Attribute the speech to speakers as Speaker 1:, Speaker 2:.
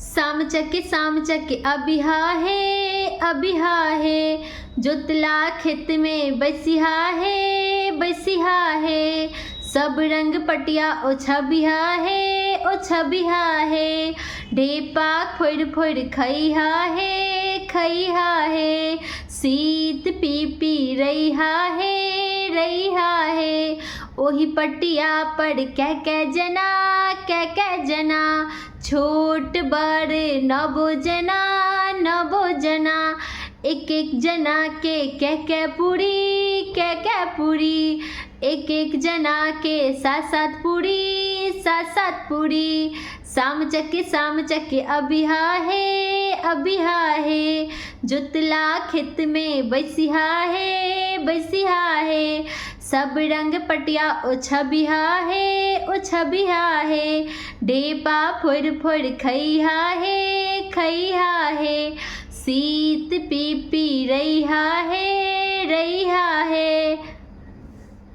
Speaker 1: साम चके अबिहा है, जोतला खेत में बसिहा है, सब रंग पटिया ओ छबिहा है, ढेपा फोड़ फोड़ खइहा है, सीत पी पी रहिहा है, ओही पटिया पर कै जना, छोट बड़ नबो जना, एक एक जना के कै पूरी, एक एक जना के सात पूरी, साम चके अबिहा है, जोतला खेत में बसिहा है, सब रंग पटिया ओ छबिहा है, ढेपा फोड़ फोड़ खइहा है, सीत पी पी रहिहा है।